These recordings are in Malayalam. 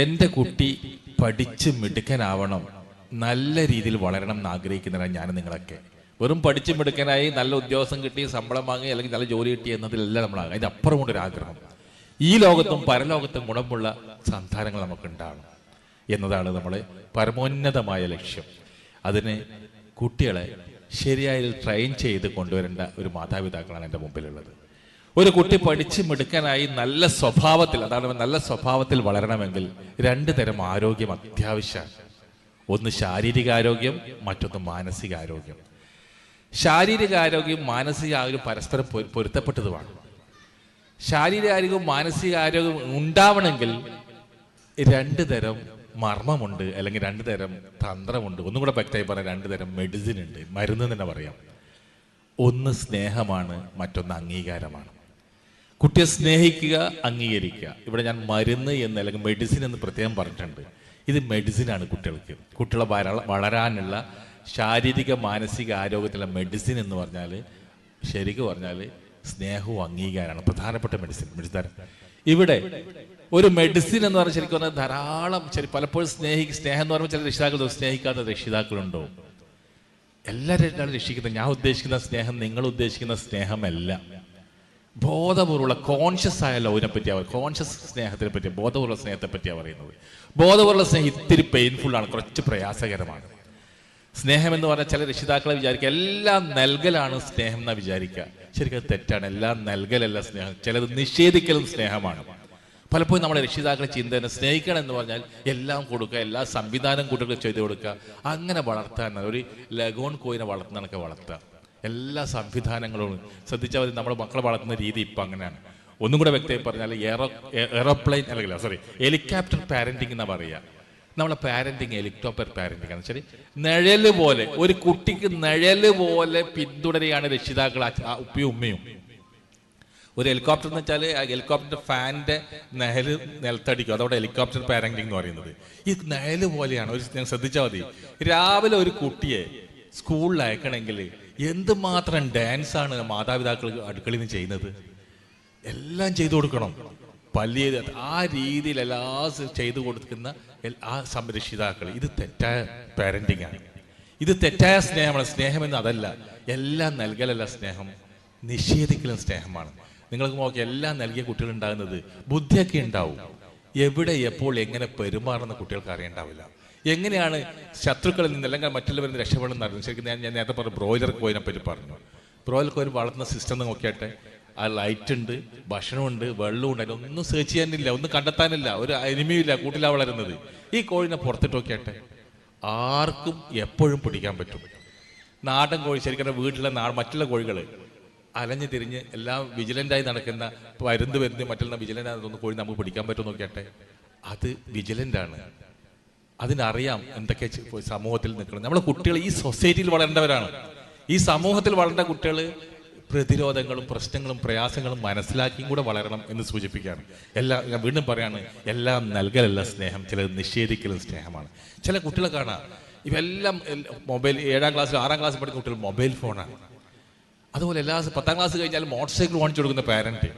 എൻ്റെ കുട്ടി പഠിച്ച് മിടുക്കനാവണം, നല്ല രീതിയിൽ വളരണം എന്ന് ആഗ്രഹിക്കുന്നവരാണ് ഞാൻ നിങ്ങളൊക്കെ. വെറും പഠിച്ച് മിടുക്കനായി നല്ല ഉദ്യോഗം കിട്ടി ശമ്പളം വാങ്ങി അല്ലെങ്കിൽ നല്ല ജോലി കിട്ടി എന്നതിലല്ല നമ്മളാകും. അതിൻ്റെ അപ്പുറം കൊണ്ടൊരാഗ്രഹം ഈ ലോകത്തും പരലോകത്തും ഗുണമുള്ള സന്താനങ്ങൾ നമുക്കുണ്ടാകണം എന്നതാണ് നമ്മുടെ പരമോന്നതമായ ലക്ഷ്യം. അതിന് കുട്ടികളെ ശരിയായി ട്രെയിൻ ചെയ്ത് കൊണ്ടുവരേണ്ട ഒരു മാതാപിതാക്കളാണ് എൻ്റെ മുമ്പിലുള്ളത്. ഒരു കുട്ടി പഠിച്ച് മിടുക്കനായി നല്ല സ്വഭാവത്തിൽ, അതാണ് നല്ല സ്വഭാവത്തിൽ വളരണമെങ്കിൽ രണ്ട് തരം ആരോഗ്യം അത്യാവശ്യമാണ്. ഒന്ന് ശാരീരികാരോഗ്യം, മറ്റൊന്ന് മാനസികാരോഗ്യം. ശാരീരികാരോഗ്യം മാനസികാരോഗ്യം പരസ്പരം പൊരുത്തപ്പെട്ടതുമാണ്. ശാരീരികാരോഗ്യവും മാനസികാരോഗ്യം ഉണ്ടാവണമെങ്കിൽ രണ്ട് തരം മർമ്മമുണ്ട്, അല്ലെങ്കിൽ രണ്ട് തരം തന്ത്രമുണ്ട്. ഒന്നും കൂടെ വ്യക്തമായി പറഞ്ഞാൽ രണ്ട് തരം മെഡിസിൻ ഉണ്ട്, മരുന്ന് തന്നെ പറയാം. ഒന്ന് സ്നേഹമാണ്, മറ്റൊന്ന് അംഗീകാരമാണ്. കുട്ടിയെ സ്നേഹിക്കുക, അംഗീകരിക്കുക. ഇവിടെ ഞാൻ മരുന്ന് എന്ന് അല്ലെങ്കിൽ മെഡിസിൻ എന്ന് പ്രത്യേകം പറഞ്ഞിട്ടുണ്ട്. ഇത് മെഡിസിനാണ് കുട്ടികൾക്ക്. കുട്ടികളെ വളരാനുള്ള ശാരീരിക മാനസിക ആരോഗ്യത്തിലുള്ള മെഡിസിൻ എന്ന് പറഞ്ഞാൽ, ശരിക്കും പറഞ്ഞാൽ സ്നേഹവും അംഗീകാരമാണ് പ്രധാനപ്പെട്ട മെഡിസിൻ. ഇവിടെ ഒരു മെഡിസിൻ എന്ന് പറഞ്ഞാൽ ശരിക്കും പറഞ്ഞാൽ ധാരാളം പലപ്പോഴും സ്നേഹം എന്ന് പറയുമ്പോൾ ചില രക്ഷിതാക്കൾ സ്നേഹിക്കാത്ത രക്ഷിതാക്കളുണ്ടോ? എല്ലാവരും രക്ഷിക്കുന്നത്. ഞാൻ ഉദ്ദേശിക്കുന്ന സ്നേഹം നിങ്ങൾ ഉദ്ദേശിക്കുന്ന സ്നേഹമല്ല. ബോധപൂർവ്വമുള്ള കോൺഷ്യസ് ആയ ലവിനെ പറ്റിയാണ്, കോൺഷ്യസ് സ്നേഹത്തിനെ പറ്റി, ബോധപൂർവ്വ സ്നേഹത്തെ പറ്റിയാണ് പറയുന്നത്. ബോധപൂർവ്വ സ്നേഹം ഇത്തിരി പെയിൻഫുള്ളാണ്, കുറച്ച് പ്രയാസകരമാണ്. സ്നേഹം എന്ന് പറഞ്ഞാൽ ചില രക്ഷിതാക്കളെ വിചാരിക്കുക എല്ലാം നൽകലാണ് സ്നേഹം എന്നാ വിചാരിക്കുക. ശരിക്കും അത് തെറ്റാണ്. എല്ലാം നൽകലല്ല സ്നേഹം, ചിലത് നിഷേധിക്കലും സ്നേഹമാണ്. പലപ്പോഴും നമ്മുടെ രക്ഷിതാക്കളെ ചിന്തന സ്നേഹിക്കണം എന്ന് പറഞ്ഞാൽ എല്ലാം കൊടുക്കുക, എല്ലാ സംവിധാനം കുട്ടികൾക്ക് ചെയ്തു കൊടുക്കുക, അങ്ങനെ വളർത്താൻ ഒരു ലഗോൺ കോയിനെ വളർത്തുന്നതൊക്കെ വളർത്തുക. എല്ലാ സംവിധാനങ്ങളും ശ്രദ്ധിച്ചാൽ മതി. നമ്മുടെ മക്കളെ വളർത്തുന്ന രീതി ഇപ്പം അങ്ങനെയാണ്. ഒന്നും കൂടെ വ്യക്തമായി പറഞ്ഞാൽ എയറോപ്ലെയിൻ അല്ലെങ്കിൽ ഹെലികോപ്റ്റർ പാരന്റിങ് എന്നാ പറയുക. നമ്മളെ പാരന്റിങ് ഹെലികോപ്റ്റർ പാരന്റിങ് ആണ്. ശരി, നിഴല് പോലെ ഒരു കുട്ടിക്ക് നിഴല് പോലെ പിന്തുടരുകയാണ് രക്ഷിതാക്കൾ, ഉപ്പയും ഉമ്മയും. ഒരു ഹെലികോപ്റ്റർ എന്ന് വെച്ചാൽ ആ ഹെലികോപ്റ്റർ ഫാനിന്റെ നിഴല് നിലത്തടിക്കും, അതോടെ ഹെലികോപ്റ്റർ പാരന്റിങ് എന്ന് പറയുന്നത്. ഈ നിഴല് പോലെയാണ്. ഞാൻ ശ്രദ്ധിച്ചാൽ മതി, രാവിലെ ഒരു കുട്ടിയെ സ്കൂളിൽ അയക്കണമെങ്കിൽ എന്തുമാത്രം ഡാൻസാണ് മാതാപിതാക്കൾ അടുക്കളയിൽ നിന്ന് ചെയ്യുന്നത്. എല്ലാം ചെയ്തു കൊടുക്കണം, പള്ളിയെ ആ രീതിയിൽ എല്ലാം ചെയ്തു കൊടുക്കുന്ന ആ സംരക്ഷിതാക്കൾ. ഇത് തെറ്റായ പാരന്റിങ് ആണ്, ഇത് തെറ്റായ സ്നേഹമാണ്. സ്നേഹമെന്ന് അതല്ല, എല്ലാം നൽകലല്ല സ്നേഹം, നിഷേധിക്കലും സ്നേഹമാണ്. നിങ്ങൾക്ക് നോക്കി എല്ലാം നൽകിയ കുട്ടികൾ ഉണ്ടാകുന്നത് ബുദ്ധിയൊക്കെ ഉണ്ടാവും. എവിടെ എപ്പോൾ എങ്ങനെ പെരുമാറുന്ന കുട്ടികൾക്ക് അറിയണ്ടാവില്ല. എങ്ങനെയാണ് ശത്രുക്കളിൽ നിന്ന് അല്ലെങ്കിൽ മറ്റുള്ളവരിൽ നിന്ന് രക്ഷപ്പെടുന്ന അറിയുന്നത്. ശരിക്കും ഞാൻ നേരത്തെ പറഞ്ഞു ബ്രോയിലർ കോയിനെ പറ്റി പറഞ്ഞു. ബ്രോയിലർ കോയിൻ വളർത്തുന്ന സിസ്റ്റം നോക്കിയാട്ടെ, ആ ലൈറ്റ് ഉണ്ട്, ഭക്ഷണമുണ്ട്, വെള്ളമുണ്ട്, അതിനൊന്നും സെർച്ച് ചെയ്യാനില്ല, ഒന്നും കണ്ടെത്താനില്ല, ഒരു അനിമയില്ല, കൂട്ടിലാണ് വളരുന്നത്. ഈ കോഴിനെ പുറത്തിട്ട് നോക്കിയാട്ടെ, ആർക്കും എപ്പോഴും പിടിക്കാൻ പറ്റും. നാടൻ കോഴി ശരിക്കും വീട്ടിലെ മറ്റുള്ള കോഴികൾ അലഞ്ഞു തിരിഞ്ഞ് എല്ലാം വിജിലൻ്റായി നടക്കുന്ന വരുന്ന് മറ്റുള്ള വിജിലൻ്റായി കോഴി നമുക്ക് പിടിക്കാൻ പറ്റും നോക്കിയാട്ടെ, അത് വിജിലൻ്റാണ്. അതിനറിയാം എന്തൊക്കെ സമൂഹത്തിൽ നിൽക്കണം. നമ്മളെ കുട്ടികൾ ഈ സൊസൈറ്റിയിൽ വളരേണ്ടവരാണ്. ഈ സമൂഹത്തിൽ വളരേണ്ട കുട്ടികൾ പ്രതിരോധങ്ങളും പ്രശ്നങ്ങളും പ്രയാസങ്ങളും മനസ്സിലാക്കിയും കൂടെ വളരണം എന്ന് സൂചിപ്പിക്കുകയാണ്. ഞാൻ വീണ്ടും പറയാണ്, എല്ലാം നൽകലല്ല സ്നേഹം, ചിലത് നിഷേധിക്കലും സ്നേഹമാണ്. ചില കുട്ടികളെ കാണാം, ഇവെല്ലാം മൊബൈൽ, 7ാം ക്ലാസ്സിൽ 6ാം ക്ലാസ്സിൽ പഠിക്കുന്ന കുട്ടികൾ മൊബൈൽ ഫോണാണ്. അതുപോലെ 10ാം ക്ലാസ് കഴിഞ്ഞാൽ മോട്ടോർ സൈക്കിൾ വാങ്ങിച്ചു കൊടുക്കുന്ന പാരന്റ്.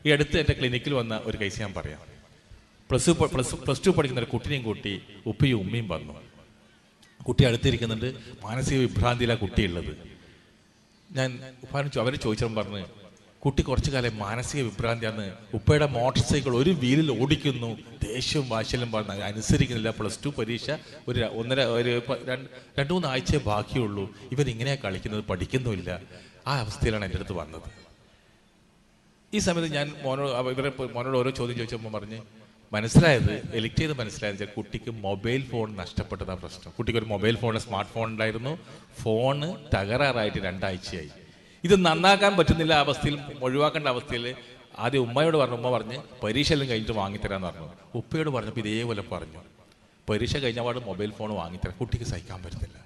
ഈ അടുത്ത് എൻ്റെ ക്ലിനിക്കിൽ വന്ന ഒരു കേസ് ഞാൻ പറയാം. പ്ലസ് ടു പഠിക്കുന്ന ഒരു കുട്ടിനെയും കൂട്ടി ഉപ്പയും ഉമ്മയും വന്നു. കുട്ടി അടുത്തിരിക്കുന്നുണ്ട്, മാനസിക വിഭ്രാന്തിയിലാണ് കുട്ടിയുള്ളത്. ഞാൻ അവർ ചോദിച്ചപ്പോൾ പറഞ്ഞ് കുട്ടി കുറച്ചു കാലം മാനസിക വിഭ്രാന്തിയാണ്. ഉപ്പയുടെ മോട്ടോർ സൈക്കിൾ ഒരു വീലിൽ ഓടിക്കുന്നു, ദേഷ്യവും വാശല്യം പറഞ്ഞ് അനുസരിക്കുന്നില്ല. പ്ലസ് ടു പരീക്ഷ ഒരു 2-3 ആഴ്ചയെ ബാക്കിയുള്ളൂ, ഇവരിങ്ങനെയാണ് കളിക്കുന്നത്, പഠിക്കുന്നുമില്ല. ആ അവസ്ഥയിലാണ് എൻ്റെ അടുത്ത് വന്നത്. ഈ സമയത്ത് ഞാൻ മോനോട് ഓരോ ചോദ്യം ചോദിച്ചപ്പോൾ പറഞ്ഞ് മനസ്സിലായത്, എലിക്ട് ചെയ്ത് മനസ്സിലായത് കുട്ടിക്ക് മൊബൈൽ ഫോൺ നഷ്ടപ്പെട്ടതാണ് പ്രശ്നം. കുട്ടിക്ക് ഒരു മൊബൈൽ ഫോൺ, സ്മാർട്ട് ഫോൺ ഉണ്ടായിരുന്നു, ഫോണ് തകരാറായിട്ട് 2 ആഴ്ചയായി. ഇത് നന്നാക്കാൻ പറ്റുന്നില്ല അവസ്ഥയിൽ, ഒഴിവാക്കേണ്ട അവസ്ഥയിൽ ആദ്യം ഉമ്മയോട് പറഞ്ഞു. ഉമ്മ പറഞ്ഞ് പരീക്ഷ എല്ലാം കഴിഞ്ഞിട്ട് വാങ്ങിത്തരാന്ന് പറഞ്ഞു. ഉപ്പയോട് പറഞ്ഞപ്പോൾ ഇതേപോലെ പറഞ്ഞു, പരീക്ഷ കഴിഞ്ഞപാട് മൊബൈൽ ഫോൺ വാങ്ങിത്തരാം. കുട്ടിക്ക് സഹിക്കാൻ പറ്റുന്നില്ല.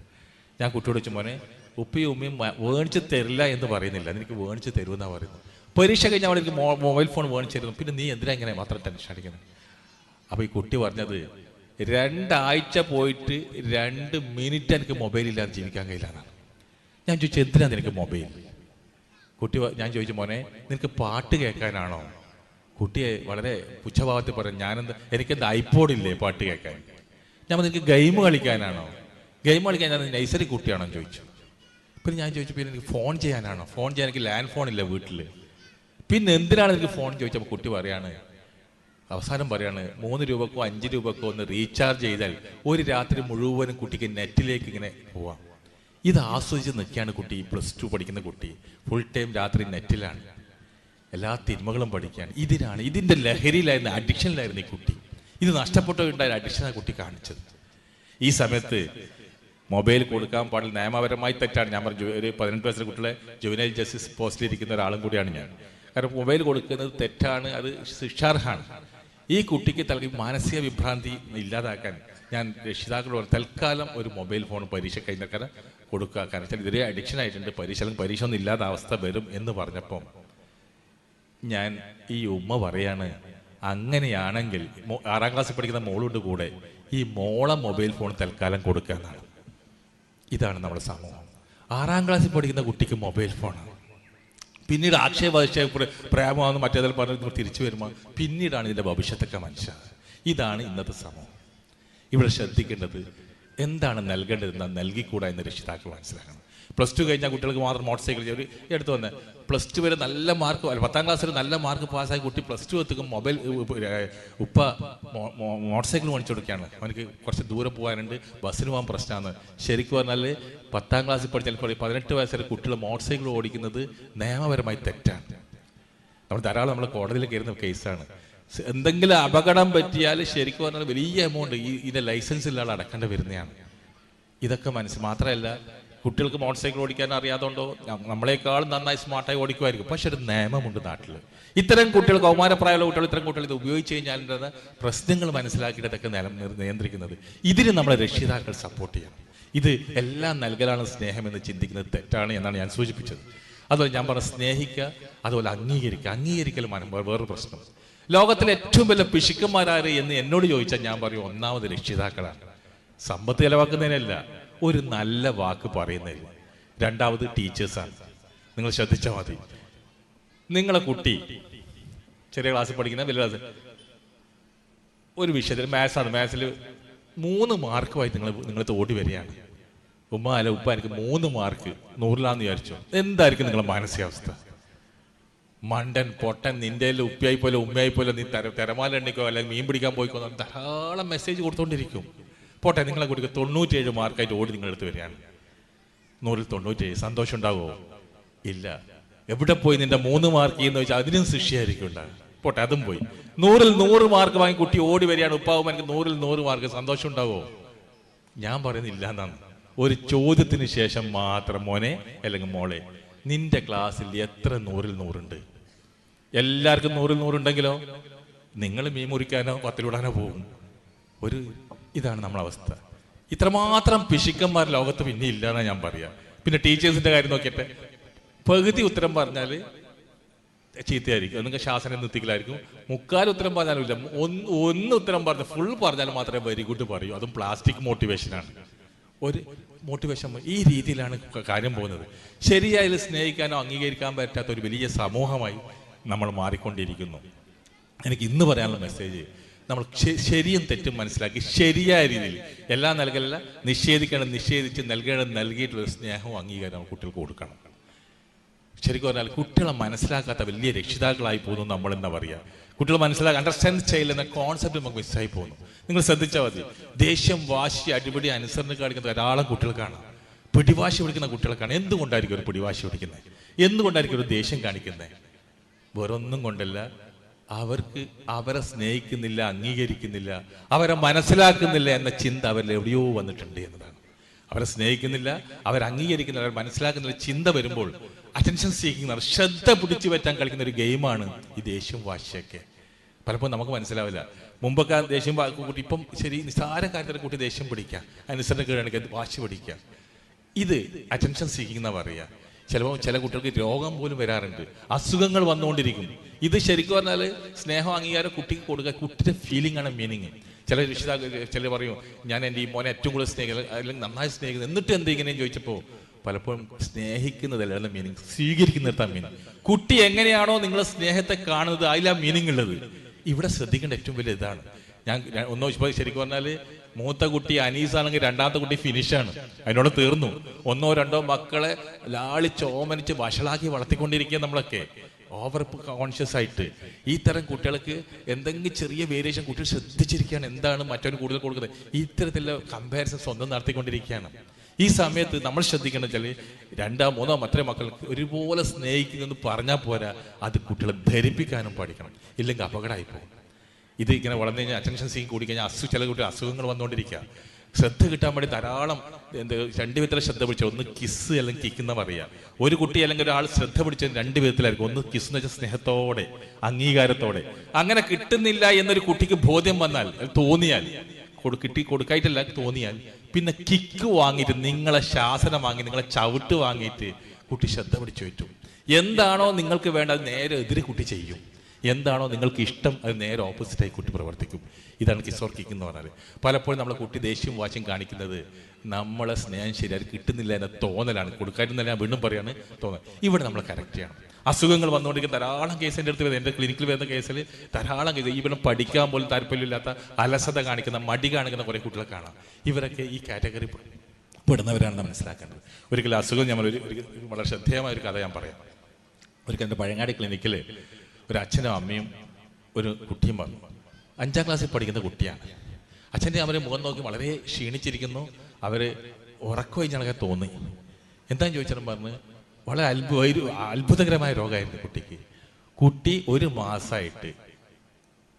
ഞാൻ കുട്ടിയോട് വെച്ച്, മോനെ ഉപ്പയും ഉമ്മയും മേടിച്ച് തരില്ല എന്ന് പറയുന്നില്ല, എനിക്ക് മേടിച്ച് തരുമെന്നാണ് പറയുന്നത്. പരീക്ഷ കഴിഞ്ഞാൽ എനിക്ക് മൊബൈൽ ഫോൺ മേടിച്ചിരുന്നു, പിന്നെ നീ എന്തിനാ ഇങ്ങനെ മാത്രം ടെൻഷൻ അടിക്കുന്നത്? അപ്പോൾ ഈ കുട്ടി പറഞ്ഞത് 2 ആഴ്ച പോയിട്ട് 2 മിനിറ്റ് എനിക്ക് മൊബൈലില്ലാതെ ജീവിക്കാൻ കഴിയില്ല. ഞാൻ ചോദിച്ചു, എന്തിനാ നിനക്ക് മൊബൈൽ? ഞാൻ ചോദിച്ചു, മോനെ നിനക്ക് പാട്ട് കേൾക്കാനാണോ? കുട്ടിയെ വളരെ പുച്ഛഭാവത്തിൽ പറഞ്ഞു, എനിക്കെന്താ ഐപോഡില്ലേ പാട്ട് കേൾക്കാൻ? ഞാൻ നിനക്ക് ഗെയിം കളിക്കാനാണോ? ഗെയിം കളിക്കാൻ ഞാൻ നൈസറി കുട്ടിയാണോ എന്ന് ചോദിച്ചു. പിന്നെ ഞാൻ ചോദിച്ചു, പിന്നെ എനിക്ക് ഫോൺ ചെയ്യാനാണോ? ഫോൺ ചെയ്യാൻ എനിക്ക് ലാൻഡ് ഫോൺ ഇല്ല വീട്ടിൽ. പിന്നെ എന്തിനാണ് എനിക്ക് ഫോൺ ചോദിച്ചപ്പോൾ കുട്ടി പറയാണ്, അവസാനം പറയാണ്, 3 രൂപക്കോ 5 രൂപക്കോ ഒന്ന് റീചാർജ് ചെയ്താൽ ഒരു രാത്രി മുഴുവനും കുട്ടിക്ക് നെറ്റിലേക്ക് ഇങ്ങനെ പോവാം. ഇത് ആസ്വദിച്ച് നിൽക്കുകയാണ് കുട്ടി. +2 പഠിക്കുന്ന കുട്ടി ഫുൾ ടൈം രാത്രി നെറ്റിലാണ്, എല്ലാ തിന്മകളും പഠിക്കുകയാണ്. ഇതിൻ്റെ ലഹരിയിലായിരുന്നു, അഡിക്ഷനിലായിരുന്നു ഈ കുട്ടി. ഇത് നഷ്ടപ്പെട്ടുണ്ടായ അഡിക്ഷനാണ് കുട്ടി കാണിച്ചത്. ഈ സമയത്ത് മൊബൈൽ കൊടുക്കാൻ പാടില്ല, നിയമപരമായി തെറ്റാണ്. ഞാൻ പറഞ്ഞു, ഒരു 18 വയസ്സിലെ കുട്ടികളെ ജുവനൈൽ ജസ്റ്റിസ് പോസ്റ്റിലിരിക്കുന്ന ഒരാളും കൂടിയാണ് ഞാൻ. കാരണം മൊബൈൽ കൊടുക്കുന്നത് തെറ്റാണ്, അത് ശിക്ഷാർഹമാണ്. ഈ കുട്ടിക്ക് മാനസിക വിഭ്രാന്തി ഇല്ലാതാക്കാൻ ഞാൻ രക്ഷിതാക്കളോട് തൽക്കാലം ഒരു മൊബൈൽ ഫോൺ പരീക്ഷ കഴിഞ്ഞക്കാലം കൊടുക്കുക. കാരണം വെച്ചാൽ ഇതൊരു അഡിക്ഷൻ ആയിട്ടുണ്ട്, പരീക്ഷ ഒന്നും ഇല്ലാത്ത അവസ്ഥ വരും എന്ന് പറഞ്ഞപ്പം ഞാൻ ഈ ഉമ്മ പറയാണ്, അങ്ങനെയാണെങ്കിൽ 6ാം ക്ലാസ്സിൽ പഠിക്കുന്ന മോളുണ്ട് കൂടെ, ഈ മോളെ മൊബൈൽ ഫോൺ തൽക്കാലം കൊടുക്കുക എന്നാണ്. ഇതാണ് നമ്മുടെ സമൂഹം. 6ാം ക്ലാസ്സിൽ പഠിക്കുന്ന കുട്ടിക്ക് മൊബൈൽ ഫോണാണ്. പിന്നീട് ആക്ഷേപ പ്രേമമാണെന്ന് മറ്റേതിൽ പറഞ്ഞ് തിരിച്ചു വരുമ്പോൾ പിന്നീടാണ് ഇതിൻ്റെ ഭവിഷ്യത്തൊക്കെ മനസ്സിലാകുന്നത്. ഇതാണ് ഇന്നത്തെ സമൂഹം. ഇവിടെ ശ്രദ്ധിക്കേണ്ടത് എന്താണ് നൽകേണ്ടത്, എന്താ നൽകിക്കൂടാ എന്ന് രക്ഷിതാക്കൾ മനസ്സിലാക്കണം. +2 കഴിഞ്ഞാൽ കുട്ടികൾക്ക് മാത്രം മോട്ടോർ സൈക്കിൾ ഒരു എടുത്തു വന്ന് +2 വരെ നല്ല മാർക്ക്, 10ാം ക്ലാസ്സിൽ നല്ല മാർക്ക് പാസ്സായി കുട്ടി +2 എത്തുക്കും മൊബൈൽ ഉപ്പ മോട്ടോർ സൈക്കിൾ മേടിച്ചു കൊടുക്കുകയാണ്. അവനക്ക് കുറച്ച് ദൂരെ പോകാനുണ്ട്, ബസ്സിന് പോകാൻ പ്രശ്നമാണ്. ശരിക്കും പറഞ്ഞാൽ 10ാം ക്ലാസ്സിൽ പഠിച്ചാൽ 18 വയസ്സിലെ കുട്ടികൾ മോട്ടോർ സൈക്കിൾ ഓടിക്കുന്നത് നിയമപരമായി തെറ്റാണ്. നമ്മൾ കോടതിയിൽ കയറുന്ന കേസാണ്. എന്തെങ്കിലും അപകടം പറ്റിയാൽ ശരിക്കും പറഞ്ഞാൽ വലിയ എമൗണ്ട് ഇതിൻ്റെ ലൈസൻസ് ഇല്ലാതെ അടക്കേണ്ടി വരുന്നതാണ്. ഇതൊക്കെ മാത്രമല്ല, കുട്ടികൾക്ക് മോട്ടോർ സൈക്കിൾ ഓടിക്കാൻ അറിയാതുകൊണ്ടോ നമ്മളെക്കാളും നന്നായി സ്മാർട്ടായി ഓടിക്കുമായിരിക്കും. പക്ഷെ ഒരു നിയമമുണ്ട് നാട്ടിൽ. ഇത്തരം കുട്ടികൾ, കൗമാരപ്രായമുള്ള കുട്ടികൾ, ഇത്തരം കുട്ടികൾ ഇത് ഉപയോഗിച്ച് കഴിഞ്ഞാൽ പ്രശ്നങ്ങൾ മനസ്സിലാക്കിയിട്ട് ഇതൊക്കെ നിയന്ത്രിക്കുന്നത്. ഇതിന് നമ്മളെ രക്ഷിതാക്കൾ സപ്പോർട്ട് ചെയ്യണം. ഇത് എല്ലാം നൽകലാണ് സ്നേഹമെന്ന് ചിന്തിക്കുന്നത് തെറ്റാണ് എന്നാണ് ഞാൻ സൂചിപ്പിച്ചത്. അതുപോലെ ഞാൻ പറഞ്ഞ സ്നേഹിക്കുക, അതുപോലെ അംഗീകരിക്കൽ വേറൊരു പ്രശ്നം. ലോകത്തിലെ ഏറ്റവും വലിയ പിശുക്കന്മാരാര് എന്ന് എന്നോട് ചോദിച്ചാൽ ഞാൻ പറയും, ഒന്നാമത് രക്ഷിതാക്കളാണ്. സമ്പത്ത് ചെലവാക്കുന്നതിനല്ല, ഒരു നല്ല വാക്ക് പറയുന്നതില്ല. രണ്ടാമത് ടീച്ചേഴ്സാണ്. നിങ്ങൾ ശ്രദ്ധിച്ചാൽ മതി, നിങ്ങളെ കുട്ടി ചെറിയ ക്ലാസ്സിൽ പഠിക്കുന്ന, വലിയ ക്ലാസ് ഒരു വിഷയത്തിൽ മാത്സിൽ 3 മാർക്കുമായി നിങ്ങൾ ഓടി വരികയാണ്. ഉമ്മ അല്ല ഉപ്പ എനിക്ക് 3 മാർക്ക് 100-ലാന്ന് വിചാരിച്ചു. എന്തായിരിക്കും നിങ്ങളുടെ മാനസികാവസ്ഥ? മണ്ടൻ പൊട്ടൻ, നിന്റെ ഉപ്പയായി പോലെ ഉമ്മയായി പോലെ, നീ തിരമാല എണ്ണിക്കോ അല്ലെങ്കിൽ മീൻ പിടിക്കാൻ പോയിക്കോ, ധാരാളം മെസ്സേജ് കൊടുത്തോണ്ടിരിക്കും. പോട്ടെ, നിങ്ങളെ കുട്ടിക്ക് 97 മാർക്കായിട്ട് ഓടി നിങ്ങളെടുത്ത് വരികയാണ്. 100-ൽ 97 സന്തോഷം ഉണ്ടാകുമോ? ഇല്ല. എവിടെ പോയി നിന്റെ 3 മാർക്ക് എന്ന് വെച്ചാൽ അതിനും ശിക്ഷയായിരിക്കും ഉണ്ടാകും. പോട്ടെ, അതും പോയി. 100-ൽ 100 മാർക്ക് വാങ്ങി കുട്ടി ഓടി വരികയാണ്. ഉപ്പാവും എനിക്ക് 100-ൽ 100 മാർക്ക്, സന്തോഷം ഉണ്ടാകുമോ? ഞാൻ പറയുന്നില്ല എന്നാണ്. ഒരു ചോദ്യത്തിന് ശേഷം മാത്രം, മോനെ അല്ലെങ്കിൽ മോളെ, നിന്റെ ക്ലാസ്സിൽ എത്ര 100-ൽ 100 ഉണ്ട്? എല്ലാവർക്കും 100-ൽ 100 ഉണ്ടെങ്കിലോ നിങ്ങൾ മീൻ മുറിക്കാനോ പത്തിലൂടാനോ പോകും. ഇതാണ് നമ്മളെ അവസ്ഥ. ഇത്രമാത്രം പിശുക്കന്മാർ ലോകത്ത് പിന്നെ ഇല്ലാന്നാ ഞാൻ പറയാ. പിന്നെ ടീച്ചേഴ്സിന്റെ കാര്യം നോക്കിയിട്ട് പകുതി ഉത്തരം പറഞ്ഞാൽ ചീത്തയായിരിക്കും, നിങ്ങൾക്ക് ശാസനം നിർത്തിക്കലായിരിക്കും. 3/4 ഉത്തരം പറഞ്ഞാലും ഇല്ല, ഒന്ന് ഉത്തരം പറഞ്ഞാൽ ഫുൾ പറഞ്ഞാൽ മാത്രമേ വെരി ഗുഡ് പറയൂ. അതും പ്ലാസ്റ്റിക് മോട്ടിവേഷനാണ്. ഒരു മോട്ടിവേഷൻ, ഈ രീതിയിലാണ് കാര്യം പോകുന്നത്. ശരിയായി സ്നേഹിക്കാനോ അംഗീകരിക്കാൻ പറ്റാത്ത ഒരു വലിയ സമൂഹമായി നമ്മൾ മാറിക്കൊണ്ടിരിക്കുന്നു. എനിക്ക് ഇന്ന് പറയാനുള്ള മെസ്സേജ്, നമ്മൾ ശരിയും തെറ്റും മനസ്സിലാക്കി ശരിയായ രീതിയിൽ എല്ലാം നൽകലല്ല, നിഷേധിച്ച് നൽകിയിട്ടുള്ള സ്നേഹവും അംഗീകാരവും കുട്ടികൾക്ക് കൊടുക്കണം. ശരിക്കും പറഞ്ഞാൽ കുട്ടികളെ മനസ്സിലാക്കാത്ത വലിയ രക്ഷിതാക്കളായി പോകുന്നു നമ്മൾ എന്താ പറയുക. കുട്ടികൾ അണ്ടർസ്റ്റാൻഡ് ചെയ്യില്ല എന്ന കോൺസെപ്റ്റ് നമുക്ക് മിസ്സായി പോകുന്നു. നിങ്ങൾ ശ്രദ്ധിച്ചാൽ മതി, ദേഷ്യം, വാശി, അടിപിടി, അനുസരണ കാണിക്കുന്ന ധാരാളം കുട്ടികൾക്കാണ്. പിടിവാശി പിടിക്കുന്ന കുട്ടികൾക്കാണ്. എന്തുകൊണ്ടായിരിക്കും ഒരു പിടിവാശി പിടിക്കുന്നത്? എന്തുകൊണ്ടായിരിക്കും ഒരു ദേഷ്യം കാണിക്കുന്നത്? വേറൊന്നും കൊണ്ടല്ല, അവരെ സ്നേഹിക്കുന്നില്ല, അംഗീകരിക്കുന്നില്ല, അവരെ മനസ്സിലാക്കുന്നില്ല എന്ന ചിന്ത അവരിൽ എവിടെയോ വന്നിട്ടുണ്ട് എന്നതാണ്. അവരെ സ്നേഹിക്കുന്നില്ല, അവരെ അംഗീകരിക്കുന്നില്ല, അവരെ മനസ്സിലാക്കുന്നില്ല ചിന്ത വരുമ്പോൾ അറ്റൻഷൻ സീക്കിംഗ്, ശ്രദ്ധ പിടിച്ചു പറ്റാൻ കളിക്കുന്ന ഒരു ഗെയിമാണ് ഈ ദേഷ്യം, വാശിയൊക്കെ. പലപ്പോഴും നമുക്ക് മനസ്സിലാവില്ല. മുമ്പൊക്കെ ദേഷ്യം കൂട്ടി, ഇപ്പം ശരി നിസ്സാര കാര്യത്തിൽ കൂട്ടി ദേഷ്യം പിടിക്കുക, അനുസരണ കീഴടക്കുക, വാശി പിടിക്കുക. ഇത് അറ്റൻഷൻ സീക്കിംഗ് എന്നാ പറയുക. ചിലപ്പോൾ ചില കുട്ടികൾക്ക് രോഗം പോലും വരാറുണ്ട്, അസുഖങ്ങൾ വന്നുകൊണ്ടിരിക്കും. ഇത് ശരിക്കും പറഞ്ഞാൽ സ്നേഹം, അംഗീകാരം കുട്ടിക്ക് കൊടുക്കുക, കുട്ടിയുടെ ഫീലിംഗ് ആണ് മീനിങ്. ചില പറയും, ഞാൻ എൻ്റെ ഈ മോനെ ഏറ്റവും കൂടുതൽ സ്നേഹിക്കുന്നത് അല്ലെങ്കിൽ നന്നായി സ്നേഹിക്കുന്നത്, എന്നിട്ട് എന്ത് ഇങ്ങനെയും ചോദിച്ചപ്പോൾ പലപ്പോഴും സ്നേഹിക്കുന്നതല്ല മീനിങ്, സ്വീകരിക്കുന്നിടത്താണ് മീനിങ്. കുട്ടി എങ്ങനെയാണോ നിങ്ങൾ സ്നേഹത്തെ കാണുന്നത് അതിലാണ് മീനിങ് ഉള്ളത്. ഇവിടെ ശ്രദ്ധിക്കേണ്ട ഏറ്റവും വലിയ ഇതാണ്. ഞാൻ ശരിക്കും പറഞ്ഞാൽ മൂത്ത കുട്ടി അനീസാണെങ്കിൽ രണ്ടാമത്തെ കുട്ടി ഫിനിഷാണ്, അതിനോട് തീർന്നു. 1 or 2 മക്കളെ ലാളിച്ചോമനിച്ച് വഷളാക്കി വളർത്തിക്കൊണ്ടിരിക്കുക നമ്മളൊക്കെ ഓവർ കോൺഷ്യസ് ആയിട്ട്. ഈ തരം കുട്ടികൾക്ക് എന്തെങ്കിലും ചെറിയ വേരിയേഷൻ കുട്ടികൾ ശ്രദ്ധിച്ചിരിക്കുകയാണ്, എന്താണ് മറ്റൊരു കൂടുതൽ കൊടുക്കുന്നത്, ഈ ഇത്തരത്തിലുള്ള കമ്പാരിസൺ സ്വന്തം നടത്തിക്കൊണ്ടിരിക്കുകയാണ്. ഈ സമയത്ത് നമ്മൾ ശ്രദ്ധിക്കണം വെച്ചാൽ 2, 3 മറ്റേ മക്കൾക്ക് ഒരുപോലെ സ്നേഹിക്കുന്നെന്ന് പറഞ്ഞാൽ പോരാ, അത് കുട്ടികളെ ധരിപ്പിക്കാനും പഠിക്കണം, ഇല്ലെങ്കിൽ അപകടമായി പോകും. ഇത് ഇങ്ങനെ വളർന്നു കഴിഞ്ഞാൽ അറ്റൻഷൻ സീൻ കൂടിക്കഴിഞ്ഞാൽ ചില കുട്ടികൾ അസുഖങ്ങൾ വന്നുകൊണ്ടിരിക്കുക. ശ്രദ്ധ കിട്ടാൻ വേണ്ടി ധാരാളം 2 വിധത്തിലെ ശ്രദ്ധ പിടിച്ച, ഒന്ന് കിസ് അല്ലെങ്കിൽ കിക്കുന്ന പറയുക. ഒരു കുട്ടി അല്ലെങ്കിൽ ഒരാൾ ശ്രദ്ധ പിടിച്ചത് 2 വിധത്തിലായിരിക്കും. ഒന്ന് കിസ് എന്ന് വെച്ചാൽ സ്നേഹത്തോടെ, അംഗീകാരത്തോടെ. അങ്ങനെ കിട്ടുന്നില്ല എന്നൊരു കുട്ടിക്ക് ബോധ്യം വന്നാൽ, തോന്നിയാൽ, കൊടുക്കായിട്ടല്ല തോന്നിയാൽ, പിന്നെ കിക്ക് വാങ്ങിയിട്ട്, നിങ്ങളെ ശാസനം വാങ്ങി, നിങ്ങളെ ചവിട്ട് വാങ്ങിയിട്ട് കുട്ടി ശ്രദ്ധ പിടിച്ചു പറ്റും. എന്താണോ നിങ്ങൾക്ക് വേണ്ടത് നേരെ എതിരെ കുട്ടി ചെയ്യും. എന്താണോ നിങ്ങൾക്ക് ഇഷ്ടം അത് നേരെ ഓപ്പോസിറ്റായി കുട്ടി പ്രവർത്തിക്കും. ഇതാണ് കിസ് ഓർ കിക്ക് എന്ന് പറഞ്ഞാൽ. പലപ്പോഴും നമ്മളെ കുട്ടി ദേഷ്യവും വാശിയും കാണിക്കുന്നത് നമ്മളെ സ്നേഹം ശരിയായി കിട്ടുന്നില്ല എന്ന തോന്നലാണ്. കൊടുക്കാതിരുന്നല്ല, ഞാൻ വീണ്ടും പറയാണ്, തോന്നൽ. ഇവിടെ നമ്മൾ കറക്റ്റ് ചെയ്യണം. അസുഖങ്ങൾ വന്നുകൊണ്ടിരിക്കുന്ന ധാരാളം കേസ് എൻ്റെ അടുത്ത് വരുന്നത്, എൻ്റെ ക്ലിനിക്കിൽ വരുന്ന കേസിൽ ധാരാളം കേസ്. ഇവിടെ പഠിക്കാൻ പോലും താല്പര്യമില്ലാത്ത, അലസത കാണിക്കുന്ന, മടി കാണിക്കുന്ന കുറേ കുട്ടികളെ കാണാം. ഇവരൊക്കെ ഈ കാറ്റഗറി പെടുന്നവരാണെന്ന് മനസ്സിലാക്കേണ്ടത്. ഒരിക്കലും അസുഖം, നമ്മൾ വളരെ ശ്രദ്ധേയമായ ഒരു കഥ ഞാൻ പറയാം. ഒരിക്കൽ എൻ്റെ പഴങ്ങാടി ക്ലിനിക്കിൽ ഒരു അച്ഛനും അമ്മയും ഒരു കുട്ടിയും വന്നു. 5ാം ക്ലാസ്സിൽ പഠിക്കുന്ന കുട്ടിയാണ്. അച്ഛൻ്റെ അവരെ മുഖം നോക്കി വളരെ ക്ഷീണിച്ചിരിക്കുന്നു. അവർ ഉറക്കം കഴിഞ്ഞാൽ തോന്നി. എന്താന്ന് ചോദിച്ചാലും പറഞ്ഞ് വളരെ അത്ഭുതകരമായ രോഗമായിരുന്നു കുട്ടിക്ക്. കുട്ടി 1 മാസമായിട്ട്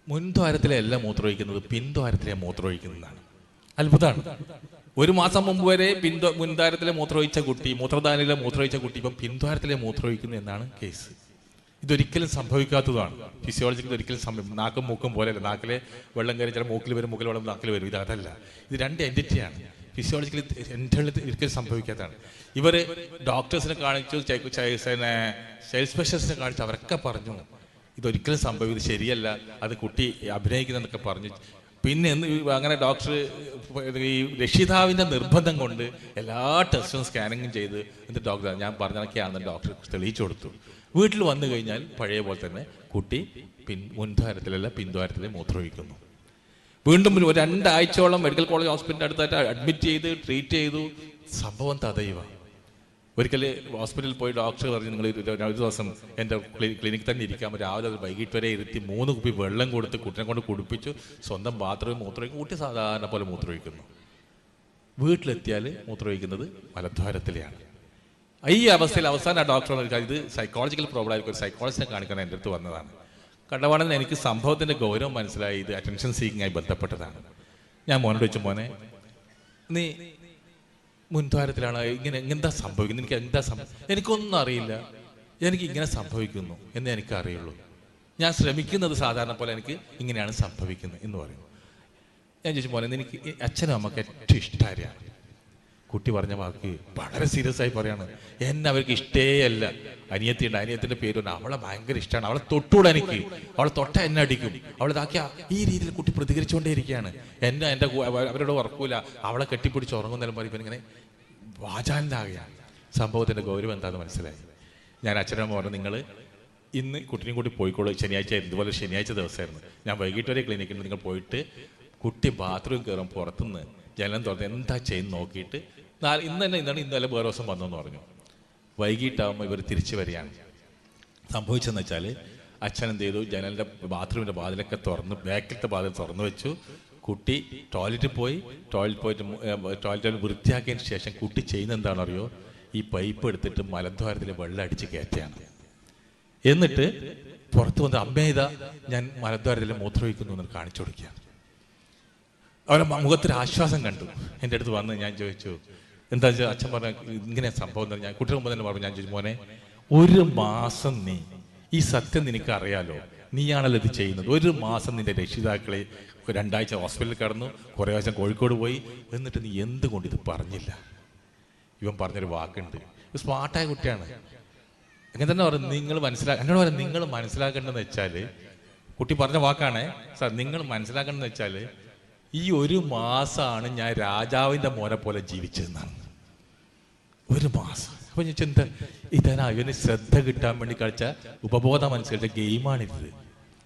മുൻദ്വാരത്തിലെ അല്ല മൂത്രമൊഴിക്കുന്നത്, പിൻദ്വാരത്തിലെ മൂത്രമൊഴിക്കുന്നതാണ്. അത്ഭുതമാണ്. 1 മാസം മുമ്പ് വരെ മുൻദ്വാരത്തിലെ മൂത്രമൊഴിച്ച കുട്ടി, മൂത്രദാനിലെ മൂത്രമൊഴിച്ച കുട്ടി ഇപ്പം പിൻദ്വാരത്തിലെ മൂത്രമൊഴിക്കുന്നു എന്നാണ് കേസ്. ഇതൊരിക്കലും സംഭവിക്കാത്തതാണ്. ഫിസിയോളജിക്കൽ ഒരിക്കലും നാക്കും മൂക്കും പോലെയല്ല. നാക്കിലെ വെള്ളം കയറി ചില മൂക്കിൽ വരും, മൂക്കിൽ വെള്ളം നാക്കിൽ വരും. ഇതല്ല, ഇത് 2 എൻറ്റിറ്റിയാണ്. ഫിസിയോളജിക്കലി ഒരിക്കലും സംഭവിക്കാത്തതാണ്. ഇവർ ഡോക്ടേഴ്സിനെ കാണിച്ചു, ചൈൽഡ് സ്പെഷ്യലിസ്റ്റിനെ കാണിച്ചു, അവരൊക്കെ പറഞ്ഞു ഇതൊരിക്കലും സംഭവിക്കുന്നത് ശരിയല്ല, അത് കുട്ടി അഭിനയിക്കുന്നതൊക്കെ പറഞ്ഞു. പിന്നെ അങ്ങനെ ഡോക്ടർ ഈ രക്ഷിതാവിൻ്റെ നിർബന്ധം കൊണ്ട് എല്ലാ ടെസ്റ്റും സ്കാനിങ്ങും ചെയ്ത് എന്നിട്ട് ഡോക്ടർ ഞാൻ പറഞ്ഞതൊക്കെയാണെന്ന് ഡോക്ടർ തെളിയിച്ചു കൊടുത്തു. വീട്ടിൽ വന്നു കഴിഞ്ഞാൽ പഴയ പോലെ തന്നെ കുട്ടി മുൻദ്വാരത്തിലല്ല പിൻദ്വാരത്തിലെ മൂത്രമൊഴിക്കുന്നു. വീണ്ടും 2 ആഴ്ചയോളം മെഡിക്കൽ കോളേജ് ഹോസ്പിറ്റലിൻ്റെ അടുത്തായിട്ട് അഡ്മിറ്റ് ചെയ്ത് ട്രീറ്റ് ചെയ്തു. സംഭവം തദൈവ. ഒരിക്കൽ ഹോസ്പിറ്റലിൽ പോയി ഡോക്ടർ പറഞ്ഞു, നിങ്ങൾ ഒരു ദിവസം എൻ്റെ ക്ലിനിക്കിൽ തന്നെ ഇരിക്കാൻ, രാവിലെ വൈകിട്ട് വരെ ഇരുത്തി 3 കുപ്പി വെള്ളം കൊടുത്ത് കുട്ടിനെ കൊണ്ട് കുടിപ്പിച്ചു. സ്വന്തം ബാത്റൂമിൽ മൂത്രമൊഴിക്കും. കുട്ടി സാധാരണ പോലെ മൂത്രമൊഴിക്കുന്നു. വീട്ടിലെത്തിയാൽ മൂത്രമൊഴിക്കുന്നത് മലദ്വാരത്തിലെയാണ്. ഈ അവസ്ഥയിൽ അവസാനം ഡോക്ടർ ഇത് സൈക്കോളജിക്കൽ പ്രോബ്ലം ആയിരിക്കും, ഒരു സൈക്കോളജിസ്റ്റിനെ കാണിക്കാൻ എൻ്റെ അടുത്ത് വന്നതാണ്. കണ്ടപാടെന്ന് എനിക്ക് സംഭവത്തിൻ്റെ ഗൗരവം മനസ്സിലായി. ഇത് അറ്റൻഷൻ സീക്കിങ്ങായി ബന്ധപ്പെട്ടതാണ്. ഞാൻ മോനോട് വെച്ചു, മോനെ നീ മുൻദ്വാരത്തിലാണ്, എന്താ സംഭവിക്കുന്നത്, എനിക്കൊന്നും അറിയില്ല, എനിക്ക് ഇങ്ങനെ സംഭവിക്കുന്നു എന്ന് എനിക്ക് അറിയുള്ളൂ. ഞാൻ ശ്രമിക്കുന്നത് സാധാരണ പോലെ എനിക്ക് ഇങ്ങനെയാണ് സംഭവിക്കുന്നത് എന്ന് പറയുന്നു. ഞാൻ ചോദിച്ചു, മോനെ എനിക്ക് അച്ഛനും അമ്മക്ക് ഏറ്റവും ഇഷ്ടമാരെയാണ്? കുട്ടി പറഞ്ഞ വാക്ക് വളരെ സീരിയസ് ആയി പറയാണ്, എന്നെ അവർക്ക് ഇഷ്ടേ അല്ല. അനിയത്തിയുണ്ട്, അനിയത്തിൻ്റെ പേര് പറഞ്ഞു, അവളെ ഭയങ്കര ഇഷ്ടമാണ്, അവളെ തൊട്ടുകൂടെ എനിക്ക്, അവളെ തൊട്ട എന്നെ അടിക്കും, അവളെ ഇതാക്കിയ ഈ രീതിയിൽ കുട്ടി പ്രതികരിച്ചുകൊണ്ടേയിരിക്കുകയാണ്. എൻ്റെ അവരോട് ഉറക്കൂല, അവളെ കെട്ടിപ്പിടിച്ച് ഉറങ്ങുന്നതിലും പറയുമ്പോൾ ഇങ്ങനെ വാചാലനാകുകയാണ്. സംഭവത്തിൻ്റെ ഗൗരവം എന്താണെന്ന് മനസ്സിലായി. ഞാൻ അച്ഛനമ്മ പറഞ്ഞു, നിങ്ങൾ ഇന്ന് കുട്ടിനെയും കൂടി പോയിക്കോളൂ, ശനിയാഴ്ച ആയിരുന്നു, ഇതുപോലെ ശനിയാഴ്ച ദിവസമായിരുന്നു, ഞാൻ വൈകിട്ട് വരെ ക്ലിനിക്കിൽ നിങ്ങൾ പോയിട്ട് കുട്ടി ബാത്റൂം കയറും, പുറത്തുനിന്ന് ജലം തുറന്ന് എന്താ ചെയ്യുന്ന നോക്കിയിട്ട് ഇന്നലെ വേറെ ദിവസം വന്നെന്ന് പറഞ്ഞു. വൈകിട്ടാകുമ്പോൾ ഇവർ തിരിച്ചു വരികയാണ്. സംഭവിച്ചതെന്ന് വെച്ചാൽ അച്ഛൻ എന്ത് ചെയ്തു, ജനലിൻ്റെ ബാത്റൂമിൻ്റെ വാതിലൊക്കെ തുറന്ന്, ബാക്കിലത്തെ വാതിൽ തുറന്നു വെച്ചു. കുട്ടി ടോയ്ലറ്റിൽ ടോയ്ലറ്റ് വൃത്തിയാക്കിയതിന് ശേഷം കുട്ടി ചെയ്യുന്ന എന്താണെന്ന് അറിയോ, ഈ പൈപ്പ് എടുത്തിട്ട് മലദ്വാരത്തിൽ വെള്ളം അടിച്ച് കയറ്റുകയാണ്. എന്നിട്ട് പുറത്ത് വന്ന് അമ്മേതാ ഞാൻ മലദ്വാരത്തിൽ മൂത്രമൊഴിക്കുന്നു എന്ന് കാണിച്ചു കൊടുക്കുകയാണ്. അവരുടെ മുഖത്തൊരു ആശ്വാസം കണ്ടു. എൻ്റെ അടുത്ത് വന്ന് ഞാൻ ചോദിച്ചു, എന്താ വെച്ചാൽ അച്ഛൻ പറഞ്ഞ ഇങ്ങനെ സംഭവം. ഞാൻ കുട്ടിയുടെ മുമ്പ് തന്നെ പറഞ്ഞു, ഞാൻ ചോദിച്ചു, മോനെ 1 മാസം നീ ഈ സത്യം നിനക്ക് അറിയാലോ, നീയാണല്ലോ ഇത് ചെയ്യുന്നത്. 1 മാസം നിന്റെ രക്ഷിതാക്കളെ 2 ആഴ്ച ഹോസ്പിറ്റലിൽ കിടന്നു, കുറേ ആഴ്ച കോഴിക്കോട് പോയി, എന്നിട്ട് നീ എന്തുകൊണ്ട് ഇത് പറഞ്ഞില്ല? ഇവൻ പറഞ്ഞൊരു വാക്കുണ്ട്, സ്മാർട്ടായ കുട്ടിയാണ്. അങ്ങനെ തന്നെ പറഞ്ഞു, എന്നോട് പറഞ്ഞു, നിങ്ങൾ മനസ്സിലാക്കേണ്ടതെന്ന് വെച്ചാൽ, കുട്ടി പറഞ്ഞ വാക്കാണ് സാർ, നിങ്ങൾ മനസ്സിലാക്കേണ്ടതെന്ന് വെച്ചാൽ ഈ 1 മാസമാണ് ഞാൻ രാജാവിൻ്റെ മോനെ പോലെ ജീവിച്ചതെന്നാണ്. 1 മാസം. അപ്പൊ ഞാൻ ചിന്ത ഇതാണ് അവന് ശ്രദ്ധ കിട്ടാൻ വേണ്ടി കളിച്ച ഉപബോധ മനസ്സിലെ ഗെയിമാണിത്.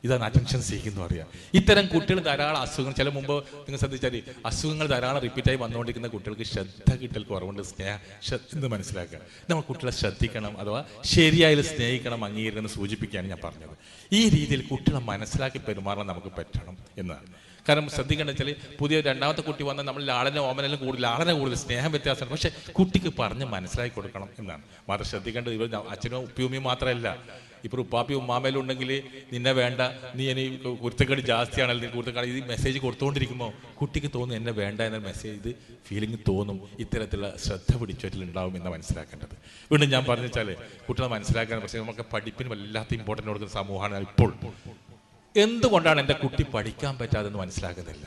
ഇതാണ് അറ്റൻഷൻ സീക്ക് എന്ന് പറയുക. ഇത്തരം കുട്ടികൾ ധാരാളം അസുഖങ്ങൾ, ചില മുമ്പ് നിങ്ങൾ ശ്രദ്ധിച്ചാൽ അസുഖങ്ങൾ ധാരാളം റിപ്പീറ്റായി വന്നുകൊണ്ടിരിക്കുന്ന കുട്ടികൾക്ക് ശ്രദ്ധ കിട്ടൽ കുറവുണ്ട്. എന്ന് മനസ്സിലാക്കുക. നമ്മൾ കുട്ടികളെ ശ്രദ്ധിക്കണം, അഥവാ ശരിയായി സ്നേഹിക്കണം, അംഗീകരിക്കണം സൂചിപ്പിക്കുകയാണ് ഞാൻ പറഞ്ഞത്. ഈ രീതിയിൽ കുട്ടികളെ മനസ്സിലാക്കി പെരുമാറാൻ നമുക്ക് പറ്റണം എന്നാണ്. കാരണം ശ്രദ്ധിക്കേണ്ടത് വെച്ചാൽ പുതിയ 2ാമത്തെ കുട്ടി വന്നാൽ നമ്മൾ ഓമനെല്ലാം കൂടുതൽ സ്നേഹം വ്യത്യാസമാണ്. പക്ഷെ കുട്ടിക്ക് പറഞ്ഞ് മനസ്സിലാക്കി കൊടുക്കണം എന്നാണ്. മാത്രം ശ്രദ്ധിക്കേണ്ടത് ഇവർ അച്ഛനും ഉപ്പിയുമ്മയും മാത്രമല്ല, ഇപ്പോൾ ഉപ്പാപ്പി ഉമ്മാമേലും ഉണ്ടെങ്കിൽ നിന്നെ വേണ്ട, നീ ഇനി കുരുത്തക്കേട് ജാസ്തിയാണല്ലോ, കുരുത്തക്കേട് ഈ മെസ്സേജ് കൊടുത്തുകൊണ്ടിരിക്കുമ്പോൾ കുട്ടിക്ക് തോന്നും എന്നെ വേണ്ട എന്ന മെസ്സേജ്, ഇത് ഫീലിംഗ് തോന്നും. ഇത്തരത്തിലുള്ള ശ്രദ്ധ പിടിച്ചുവറ്റിലുണ്ടാവും എന്ന് മനസ്സിലാക്കേണ്ടത്. വീണ്ടും ഞാൻ പറഞ്ഞു വെച്ചാൽ കുട്ടികളെ മനസ്സിലാക്കാൻ, പക്ഷേ നമുക്ക് പഠിപ്പിന് വല്ലാത്ത ഇമ്പോർട്ടൻ്റ് കൊടുക്കുന്ന സമൂഹമാണ് ഇപ്പോൾ. എന്തുകൊണ്ടാണ് എൻ്റെ കുട്ടി പഠിക്കാൻ പറ്റാതെന്ന് മനസ്സിലാക്കുന്നില്ല.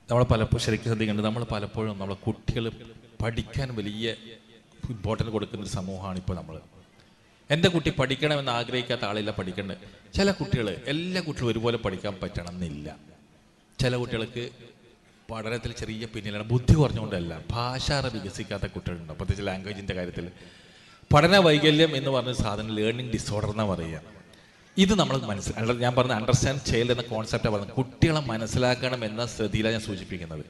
നമ്മൾ പലപ്പോഴും ശരിക്കും ശ്രദ്ധിക്കേണ്ടത്, നമ്മൾ പലപ്പോഴും നമ്മളെ കുട്ടികൾ പഠിക്കാൻ വലിയ ഇമ്പോർട്ടൻറ്റ് കൊടുക്കുന്ന ഒരു സമൂഹമാണ് ഇപ്പോൾ നമ്മൾ. എൻ്റെ കുട്ടി പഠിക്കണമെന്ന് ആഗ്രഹിക്കാത്ത ആളില്ല പഠിക്കേണ്ടത്. ചില കുട്ടികൾ, എല്ലാ കുട്ടികളും ഒരുപോലെ പഠിക്കാൻ പറ്റണം എന്നില്ല. ചില കുട്ടികൾക്ക് പഠനത്തിൽ ചെറിയ പിന്നിലാണ്, ബുദ്ധി കുറഞ്ഞുകൊണ്ടല്ല, ഭാഷ വികസിക്കാത്ത കുട്ടികളുണ്ട്. പ്രത്യേകിച്ച് ലാംഗ്വേജിൻ്റെ കാര്യത്തിൽ പഠന വൈകല്യം എന്ന് പറഞ്ഞ സാധനം ലേണിംഗ് ഡിസോർഡർ എന്നാണ് പറയുക. ഇത് നമ്മൾ ഞാൻ പറഞ്ഞ അണ്ടർസ്റ്റാൻഡ് ചൈൽഡ് എന്ന കോൺസെപ്റ്റാണ് പറഞ്ഞത്. കുട്ടികളെ മനസ്സിലാക്കണം എന്ന ശ്രദ്ധയിലാണ് ഞാൻ സൂചിപ്പിക്കുന്നത്.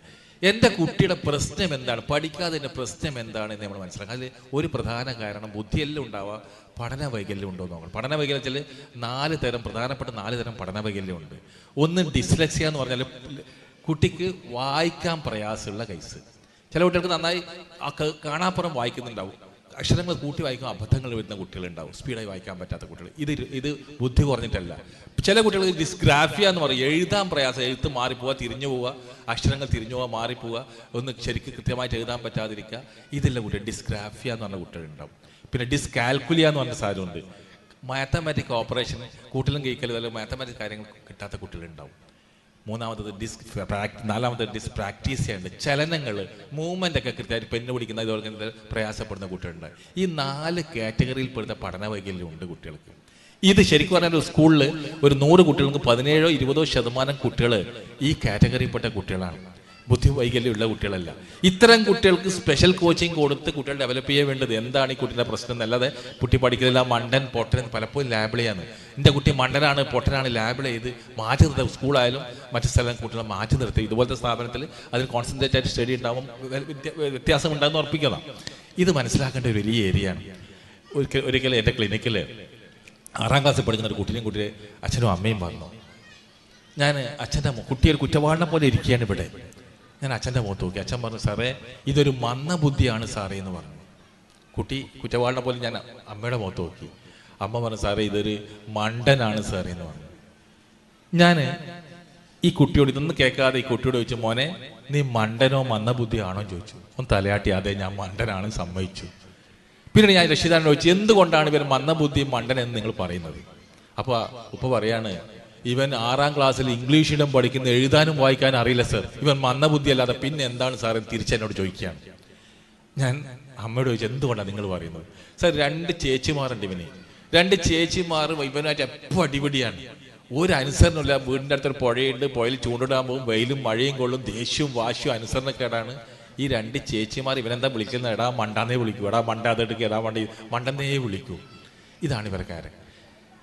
എൻ്റെ കുട്ടിയുടെ പ്രശ്നം എന്താണ്, പഠിക്കാതെ എൻ്റെ പ്രശ്നം എന്താണ് എന്ന് നമ്മൾ മനസ്സിലാക്കുക. അതിൽ ഒരു പ്രധാന കാരണം ബുദ്ധിയെല്ലാം ഉണ്ടാവുക, പഠന വൈകല്യം ഉണ്ടോ എന്ന് നോക്കണം. പഠന വൈകല്യം വെച്ചാൽ 4 തരം, പ്രധാനപ്പെട്ട 4 തരം പഠന വൈകല്യമുണ്ട്. ഒന്ന് ഡിസ്ലെക്സിയ എന്ന് പറഞ്ഞാൽ കുട്ടിക്ക് വായിക്കാൻ പ്രയാസമുള്ള കേസ്. ചില കുട്ടികൾക്ക് നന്നായി കാണാപ്പുറം വായിക്കുന്നുണ്ടാവും, അക്ഷരങ്ങൾ കൂട്ടി വായിക്കുമ്പോൾ അബദ്ധങ്ങൾ വരുന്ന കുട്ടികളുണ്ടാവും, സ്പീഡായി വായിക്കാൻ പറ്റാത്ത കുട്ടികൾ. ഇത് ബുദ്ധി കുറഞ്ഞിട്ടല്ല. ചില കുട്ടികൾക്ക് ഡിസ്ഗ്രാഫിയ എന്ന് പറയും, എഴുതാൻ പ്രയാസം, എഴുത്ത് മാറിപ്പോവുക, തിരിഞ്ഞു പോവുക, അക്ഷരങ്ങൾ തിരിഞ്ഞു പോവുക, മാറിപ്പോവുക, ഒന്ന് ശരിക്കും കൃത്യമായിട്ട് എഴുതാൻ പറ്റാതിരിക്കുക. ഇതെല്ലാം കുട്ടികൾ ഡിസ്ഗ്രാഫിയ എന്ന് പറഞ്ഞ കുട്ടികളുണ്ടാവും. പിന്നെ ഡിസ്കാൽക്കുലിയ എന്ന് പറഞ്ഞ സാധനമുണ്ട്. മാത്തമാറ്റിക് ഓപ്പറേഷൻ, കൂട്ടലും കേൾക്കലും അല്ലെങ്കിൽ മാത്തമാറ്റിക് കാര്യങ്ങൾ കിട്ടാത്ത കുട്ടികളുണ്ടാവും. നാലാമത് ഡിസ്പ്രാക്ടീസിയ ഉണ്ട്. ചലനങ്ങൾ, മൂവ്മെൻ്റ് ഒക്കെ കൃത്യമായിട്ട് പെണ്ണ് പിടിക്കുന്ന ഇതോടെ പ്രയാസപ്പെടുന്ന കുട്ടികളുണ്ട്. ഈ 4 കാറ്റഗറിയിൽപ്പെടുന്ന പഠന വൈകല്യമുണ്ട് കുട്ടികൾക്ക്. ഇത് ശരിക്കും പറഞ്ഞാൽ ഒരു സ്കൂളിൽ ഒരു 100 കുട്ടികൾക്ക് 17-20% കുട്ടികൾ ഈ കാറ്റഗറിയിൽപ്പെട്ട കുട്ടികളാണ്. ബുദ്ധി വൈകല്യമുള്ള കുട്ടികളല്ല. ഇത്തരം കുട്ടികൾക്ക് സ്പെഷ്യൽ കോച്ചിങ് കൊടുത്ത് കുട്ടികൾ ഡെവലപ്പ് ചെയ്യാൻ വേണ്ടത്. എന്താണ് ഈ കുട്ടിയുടെ പ്രശ്നം എന്നല്ലാതെ കുട്ടി പഠിക്കുന്നില്ല മണ്ടൻ പൊട്ടൻ പലപ്പോഴും ലാബിളെയാണ്. എൻ്റെ കുട്ടി മണ്ടനാണ് പൊട്ടനാണ് ലാബിൾ ചെയ്ത് മാറ്റി നിർത്തുക. സ്കൂളായാലും മറ്റു സ്ഥലം കുട്ടികളെ മാറ്റി നിർത്തുക. ഇതുപോലത്തെ സ്ഥാപനത്തിൽ അതിൽ കോൺസെൻട്രേറ്റ് ആയിട്ട് സ്റ്റഡി ഉണ്ടാകും, വ്യത്യാസം ഉണ്ടാകുന്ന ഉറപ്പിക്കണം. ഇത് മനസ്സിലാക്കേണ്ട ഒരു വലിയ ഏരിയയാണ്. ഒരിക്കലും എൻ്റെ ക്ലിനിക്കിൽ 6ാം ക്ലാസ്സിൽ പഠിക്കുന്ന ഒരു കുട്ടിയെ അച്ഛനും അമ്മയും പറഞ്ഞു. ഞാൻ അച്ഛൻ്റെ കുട്ടിയൊരു കുറ്റവാളിനെ പോലെ ഇരിക്കുകയാണ് ഇവിടെ. ഞാൻ അച്ഛൻ്റെ മുഖത്ത് നോക്കി. അച്ഛൻ പറഞ്ഞു, സാറേ ഇതൊരു മന്ദബുദ്ധിയാണ് സാറേ എന്ന് പറഞ്ഞു. കുട്ടി കുറ്റവാളിനെ പോലെ ഞാൻ അമ്മയുടെ മുഖത്ത് നോക്കി. അമ്മ പറഞ്ഞു, സാറേ ഇതൊരു മണ്ടനാണ് സാറേ എന്ന് പറഞ്ഞു. ഞാൻ ഈ കുട്ടിയോട് ഇതൊന്നും കേൾക്കാതെ ഈ കുട്ടിയോട് ചോദിച്ചു, മോനെ നീ മണ്ടനോ മന്ദബുദ്ധിയാണോ ചോദിച്ചു. ഒന്ന് തലയാട്ടി, അതെ ഞാൻ മണ്ടനാണ് സമ്മതിച്ചു. പിന്നീട് ഞാൻ രക്ഷിതാവിനോട് ചോദിച്ചു, എന്തുകൊണ്ടാണ് ഇവർ മന്ദബുദ്ധിയും മണ്ടനെന്ന് നിങ്ങൾ പറയുന്നത്? അപ്പോൾ ഉപ്പ പറയാണ്, ഇവൻ 6ാം ക്ലാസ്സിൽ ഇംഗ്ലീഷിലും പഠിക്കുന്ന എഴുതാനും വായിക്കാനും അറിയില്ല സർ, ഇവൻ മന്ദബുദ്ധി അല്ലാതെ പിന്നെ എന്താണ് സാർ എന്ന് തിരിച്ചെന്നോട് ചോദിക്കുകയാണ്. ഞാൻ അമ്മയോട് ചോദിച്ചു, എന്തുകൊണ്ടാണ് നിങ്ങൾ പറയുന്നത്? സാർ 2 ചേച്ചിമാരുണ്ട് ഇവന്. 2 ചേച്ചിമാർ ഇവനായിട്ട് എപ്പോൾ അടിപിടിയാണ്. ഒരു അനുസരണമില്ല. വീടിൻ്റെ അടുത്തൊരു പുഴയുണ്ട്, പുഴയിൽ ചൂണ്ടിടാൻ പോകും, വെയിലും മഴയും കൊള്ളും, ദേഷ്യവും വാശിയും അനുസരണക്കേടാണ്. ഈ 2 ചേച്ചിമാർ ഇവനെന്താ വിളിക്കുന്നത്? എടാ മണ്ടാന്നേ വിളിക്കൂ, എടാ മണ്ടാതെടുക്കുക, എടാ മണ്ടെന്നേ വിളിക്കൂ. ഇതാണ് ഇവർക്കാരൻ.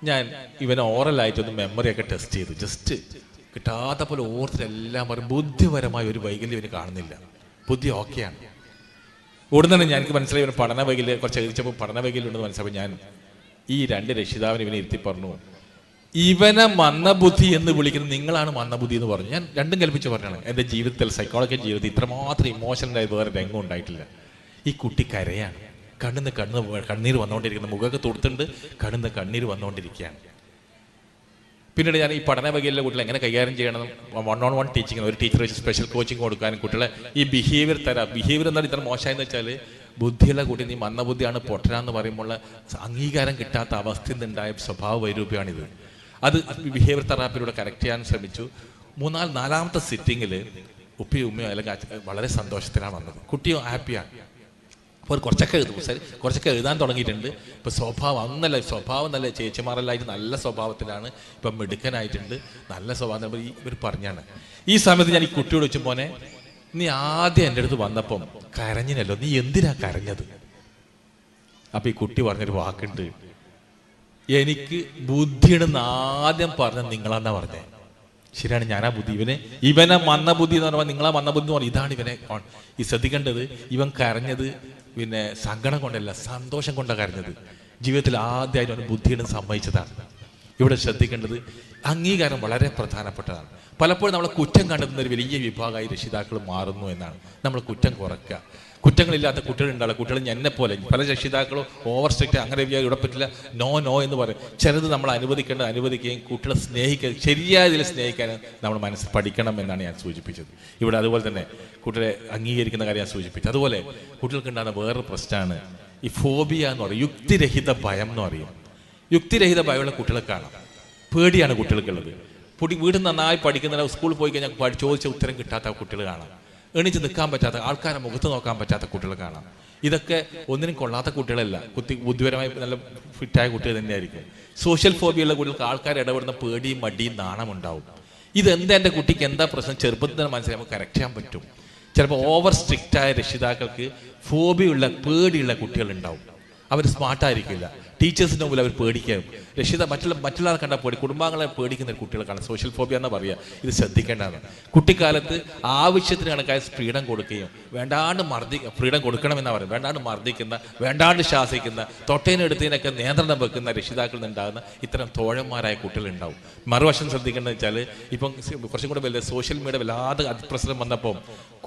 ഞാൻ ഇവനെ ഓറലായിട്ടൊന്ന് മെമ്മറിയൊക്കെ ടെസ്റ്റ് ചെയ്തു. ജസ്റ്റ് കിട്ടാത്ത പോലെ ഓർത്തിട്ടെല്ലാം പറയും. ബുദ്ധിപരമായ ഒരു വൈകല്യം ഇവന് കാണുന്നില്ല, ബുദ്ധി ഓക്കെയാണ്. ഉടനെ തന്നെ എനിക്ക് മനസ്സിലായി ഇവന് പഠന വൈകല്യം. കുറച്ച് എഴുതിച്ചപ്പോൾ പഠന വൈകല്യം ഉണ്ടെന്ന് മനസ്സിലായി. ഞാൻ ഈ 2 രക്ഷിതാവിനെ ഇവനെ ഇരുത്തി പറഞ്ഞു, ഇവനെ മന്ദബുദ്ധി എന്ന് വിളിക്കുന്നത് നിങ്ങളാണ് മന്ദബുദ്ധി എന്ന് പറഞ്ഞു. ഞാൻ രണ്ടും കൽപ്പിച്ച് പറഞ്ഞാണ്. എൻ്റെ ജീവിതത്തിൽ സൈക്കോളജിക്കൽ ജീവിതത്തിൽ ഇത്രമാത്രം ഇമോഷണലായി വേറെ രംഗം ഉണ്ടായിട്ടില്ല. ഈ കുട്ടി കരയാണ്, കണ്ണീര് വന്നുകൊണ്ടിരിക്കുന്നത്, മുഖമൊക്കെ തൊടുത്തുണ്ട്, കണ്ണീര് വന്നുകൊണ്ടിരിക്കുകയാണ്. പിന്നീട് ഞാൻ ഈ പഠന വകയിലെ കുട്ടികളെ എങ്ങനെ കൈകാര്യം ചെയ്യണം, 1-on-1 ടീച്ചിങ്, ഒരു ടീച്ചർ വെച്ച് സ്പെഷ്യൽ കോച്ചിങ് കൊടുക്കാനും കുട്ടികളെ ഈ ബിഹേവിയർ എന്നാൽ ഇത്ര മോശമായെന്ന് വെച്ചാൽ, ബുദ്ധിയുള്ള കുട്ടി നീ മന്ദബുദ്ധിയാണ് പൊട്ടനാന്ന് പറയുമ്പോൾ അംഗീകാരം കിട്ടാത്ത അവസ്ഥയിൽ നിന്നുണ്ടായ സ്വഭാവ വൈരൂപ്യമാണിത്. അത് ബിഹേവിയർ തെറാപ്പിയിലൂടെ കറക്റ്റ് ചെയ്യാൻ ശ്രമിച്ചു. 4-ാമത്തെ സിറ്റിങ്ങിൽ ഉപ്പയും ഉമ്മയും അല്ലെങ്കിൽ വളരെ സന്തോഷത്തിലാണ് വന്നത്. കുട്ടിയും ഹാപ്പിയാണ്. അപ്പോൾ കുറച്ചൊക്കെ എഴുതാൻ തുടങ്ങിയിട്ടുണ്ട്. ഇപ്പോൾ സ്വഭാവം നല്ല ചേച്ചിമാരെല്ലായിട്ട് നല്ല സ്വഭാവത്തിലാണ്. ഇപ്പം മിടുക്കനായിട്ടുണ്ട്, നല്ല സ്വഭാവം. ഇവർ പറഞ്ഞാണ്. ഈ സമയത്ത് ഞാൻ ഈ കുട്ടിയോട് വെച്ചു, മോനെ നീ ആദ്യം എൻ്റെ അടുത്ത് വന്നപ്പം കരഞ്ഞിനല്ലോ, നീ എന്തിനാ കരഞ്ഞത്? അപ്പം ഈ കുട്ടി പറഞ്ഞൊരു വാക്കുണ്ട്, എനിക്ക് ബുദ്ധിയുണ്ടെന്ന് ആദ്യം പറഞ്ഞ നിങ്ങളാന്നാ പറഞ്ഞേ. ശരിയാണ്, ഞാനാ ബുദ്ധി. ഇവനെ മന്ദബുദ്ധി എന്ന് പറഞ്ഞാൽ നിങ്ങളാ മന്ദബുദ്ധി എന്ന് പറഞ്ഞാൽ ഇതാണ് ഇവനെ ഈ ശ്രദ്ധിക്കേണ്ടത്. ഇവൻ കരഞ്ഞത് പിന്നെ സങ്കടം കൊണ്ടല്ല, സന്തോഷം കൊണ്ടാണ് കരഞ്ഞത്. ജീവിതത്തിൽ ആദ്യമായിട്ട് അവന് ബുദ്ധിയുണ്ടെന്ന് സമ്മതിച്ചതാണ്. ഇവിടെ ശ്രദ്ധിക്കേണ്ടത് അംഗീകാരം വളരെ പ്രധാനപ്പെട്ടതാണ്. പലപ്പോഴും നമ്മളെ കുറ്റം കണ്ടെത്തുന്ന ഒരു വലിയ വിഭാഗമായി രക്ഷിതാക്കൾ മാറുന്നു എന്നാണ്. നമ്മൾ കുറ്റം കുറയ്ക്കുക. കുറ്റങ്ങളില്ലാത്ത കുട്ടികളുണ്ടാവില്ല. കുട്ടികൾ എന്നെപ്പോലെ പല രക്ഷിതാക്കളും ഓവർ സ്ട്രിക്റ്റ്, അങ്ങനെ ഇവിടെ പറ്റില്ല, നോ എന്ന് പറയും. ചിലത് നമ്മൾ അനുവദിക്കുകയും കുട്ടികളെ ശരിയായ ഇതിൽ സ്നേഹിക്കാൻ നമ്മൾ മനസ്സിൽ പഠിക്കണം എന്നാണ് ഞാൻ സൂചിപ്പിച്ചത്. ഇവിടെ അതുപോലെ തന്നെ കുട്ടികളെ അംഗീകരിക്കുന്ന കാര്യം ഞാൻ സൂചിപ്പിച്ചു. അതുപോലെ കുട്ടികൾക്ക് ഉണ്ടാകുന്ന വേറൊരു പ്രശ്നമാണ് ഈ ഫോബിയ എന്ന് പറയും, യുക്തിരഹിത ഭയം എന്ന് പറയും. യുക്തിരഹിത ഭയമുള്ള കുട്ടികളെ കാണാം. പേടിയാണ് കുട്ടികൾക്കുള്ളത്. വീട് നന്നായി പഠിക്കുന്ന, സ്കൂളിൽ പോയി കഴിഞ്ഞാൽ ചോദിച്ച ഉത്തരം കിട്ടാത്ത കുട്ടികൾ കാണാം. എണീച്ച് നിൽക്കാൻ പറ്റാത്ത, ആൾക്കാരെ മുഖത്ത് നോക്കാൻ പറ്റാത്ത കുട്ടികൾ കാണാം. ഇതൊക്കെ ഒന്നിനും കൊള്ളാത്ത കുട്ടികളല്ല, ബുദ്ധിപരമായി നല്ല ഫിറ്റായ കുട്ടികൾ തന്നെയായിരിക്കും. സോഷ്യൽ ഫോബിയുള്ള കുട്ടികൾക്ക് ആൾക്കാർ ഇടപെടുന്ന പേടിയും മടിയും നാണമുണ്ടാവും. ഇതെന്താ എൻ്റെ കുട്ടിക്ക് എന്താ പ്രശ്നം ചെറുപ്പത്തിൽ തന്നെ മനസ്സിലായി നമുക്ക് കറക്റ്റ് ചെയ്യാൻ പറ്റും. ചിലപ്പോൾ ഓവർ സ്ട്രിക്റ്റായ രക്ഷിതാക്കൾക്ക് പേടിയുള്ള കുട്ടികളുണ്ടാവും. അവർ സ്മാർട്ടായിരിക്കില്ല. ടീച്ചേഴ്സിൻ്റെ മുമ്പിൽ അവർ പേടിക്കും. മറ്റുള്ളവരെ കണ്ടാൽ കുടുംബാംഗങ്ങളെ പേടിക്കുന്ന കുട്ടികളെ കാണാം. സോഷ്യൽ ഫോബിയ എന്ന് പറയുക. ഇത് ശ്രദ്ധിക്കേണ്ടതാണ്. കുട്ടിക്കാലത്ത് ആവശ്യത്തിന് കണക്കായ ഫ്രീഡം കൊടുക്കുകയും ഫ്രീഡം കൊടുക്കണമെന്നാണ് പറയുന്നത്. വേണ്ടാണ്ട് മർദ്ദിക്കുന്ന, വേണ്ടാണ്ട് ശാസിക്കുന്ന, തൊട്ടേനെടുത്തതിനൊക്കെ നിയന്ത്രണം വെക്കുന്ന രക്ഷിതാക്കളിൽ നിന്നുണ്ടാകുന്ന ഇത്തരം തോഴന്മാരായ കുട്ടികളുണ്ടാവും. മറുവശം ശ്രദ്ധിക്കേണ്ടത് വെച്ചാൽ ഇപ്പം കുറച്ചും കൂടെ വലുത് സോഷ്യൽ മീഡിയ വല്ലാതെ അതിപ്രസരം വന്നപ്പോൾ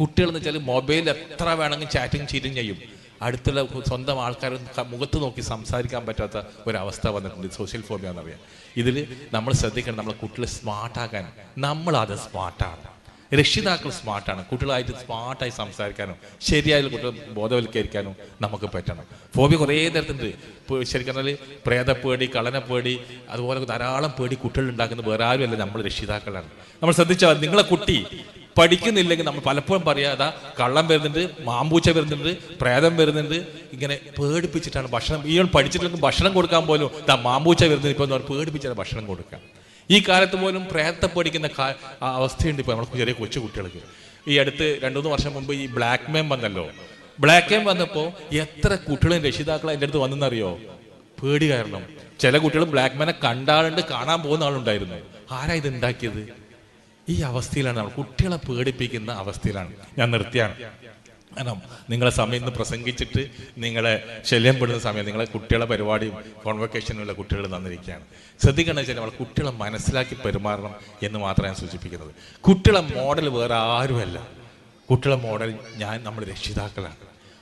കുട്ടികളെന്ന് വെച്ചാൽ മൊബൈലിൽ എത്ര വേണമെങ്കിലും ചാറ്റിങ് ചെയ്യും. അടുത്തുള്ള സ്വന്തം ആൾക്കാർ മുഖത്ത് നോക്കി സംസാരിക്കാൻ പറ്റാത്ത ഒരവസ്ഥ വന്നിട്ടുണ്ട്. സോഷ്യൽ ഫോബിയ എന്നറിയാം. ഇതിൽ നമ്മൾ ശ്രദ്ധിക്കണം. നമ്മളെ കുട്ടികളെ സ്മാർട്ടാക്കാൻ നമ്മളത് സ്മാർട്ടാണ്. രക്ഷിതാക്കൾ സ്മാർട്ടാണ്. കുട്ടികളായിട്ട് സ്മാർട്ടായി സംസാരിക്കാനും ശരിയായ കുട്ടികളെ ബോധവൽക്കരിക്കാനും നമുക്ക് പറ്റണം. ഫോബിയ കുറേ തരത്തിലുണ്ട്. ശരിക്കും പറഞ്ഞാൽ പ്രേതപ്പേടി, കള്ളനപ്പേടി, അതുപോലെ ധാരാളം പേടി കുട്ടികൾ ഉണ്ടാക്കുന്ന വേറെ ആരുമല്ല, നമ്മൾ രക്ഷിതാക്കളാണ്. നമ്മൾ ശ്രദ്ധിച്ചാൽ നിങ്ങളെ കുട്ടി പഠിക്കുന്നില്ലെങ്കിൽ നമ്മൾ പലപ്പോഴും പറയാതെ കള്ളം വരുന്നുണ്ട്, മാമ്പൂച്ച വരുന്നുണ്ട്, പ്രേതം വരുന്നുണ്ട്, ഇങ്ങനെ പേടിപ്പിച്ചിട്ടാണ് ഭക്ഷണം. ഇയാൾ പഠിച്ചിട്ടില്ലെങ്കിൽ ഭക്ഷണം കൊടുക്കാൻ പോലും മാമ്പൂച്ച വരുന്നത് ഇപ്പോൾ പേടിപ്പിച്ചാണ് ഭക്ഷണം കൊടുക്കുക. ഈ കാലത്ത് പോലും പ്രേതത്തെ പേടിക്കുന്ന അവസ്ഥയുണ്ട് ഇപ്പോൾ നമ്മൾ ചെറിയ കൊച്ചു കുട്ടികൾക്ക്. ഈ അടുത്ത് 2-3 വർഷം മുമ്പ് ഈ ബ്ലാക്ക് മെയിം വന്നല്ലോ. ബ്ലാക്ക് മെയിം വന്നപ്പോൾ എത്ര കുട്ടികളും രക്ഷിതാക്കളും എൻ്റെ അടുത്ത് വന്നെന്നറിയോ? പേടി കാരണം. ചില കുട്ടികൾ ബ്ലാക്ക് മെയിനെ കണ്ടാളുണ്ട്, കാണാൻ പോകുന്ന ആളുണ്ടായിരുന്നു. ആരാ ഇത് ഉണ്ടാക്കിയത്? ഈ അവസ്ഥയിലാണ് നമ്മൾ, കുട്ടികളെ പേടിപ്പിക്കുന്ന അവസ്ഥയിലാണ്. ഞാൻ നിർത്തിയാണ്. കാരണം നിങ്ങളെ സമയം ഇന്ന് പ്രസംഗിച്ചിട്ട് നിങ്ങളെ ശല്യം പെടുന്ന സമയം നിങ്ങളെ കുട്ടികളെ പരിപാടിയും കോൺവൊക്കേഷനുള്ള കുട്ടികൾ തന്നിരിക്കുകയാണ്. ശ്രദ്ധിക്കണം വെച്ചാൽ നമ്മൾ കുട്ടികളെ മനസ്സിലാക്കി പെരുമാറണം എന്ന് മാത്രമേ ഞാൻ സൂചിപ്പിക്കുന്നത്. കുട്ടികളെ മോഡൽ വേറെ ആരുമല്ല. കുട്ടികളെ മോഡൽ നമ്മൾ രക്ഷിതാക്കളാണ്.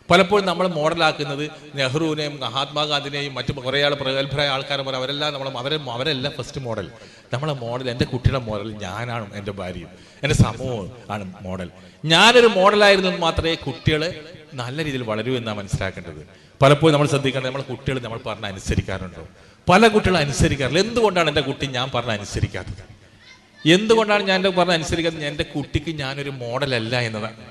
പലപ്പോഴും നമ്മൾ മോഡലാക്കുന്നത് നെഹ്റുവിനെയും മഹാത്മാഗാന്ധിനെയും മറ്റു കുറേ പ്രഗത്ഭരായ ആൾക്കാരെ പോലെ അവരല്ല ഫസ്റ്റ് മോഡൽ. നമ്മളെ മോഡൽ, എൻ്റെ കുട്ടിയുടെ മോഡൽ ഞാനാണ്, എൻ്റെ ഭാര്യയും എൻ്റെ സമൂഹവും ആണ് മോഡൽ. ഞാനൊരു മോഡലായിരുന്നു മാത്രമേ കുട്ടികൾ നല്ല രീതിയിൽ വളരൂ എന്നാണ് മനസ്സിലാക്കേണ്ടത്. പലപ്പോഴും നമ്മൾ ശ്രദ്ധിക്കേണ്ടത്, നമ്മളെ കുട്ടികൾ നമ്മൾ പറഞ്ഞ അനുസരിക്കാറുണ്ടോ? പല കുട്ടികളും അനുസരിക്കാറില്ല. എന്തുകൊണ്ടാണ് എൻ്റെ കുട്ടി ഞാൻ പറഞ്ഞ അനുസരിക്കാത്തത്? എന്തുകൊണ്ടാണ് ഞാൻ എൻ്റെ പറഞ്ഞ അനുസരിക്കാത്തത്? എൻ്റെ കുട്ടിക്ക് ഞാനൊരു മോഡലല്ല എന്നതാണ്,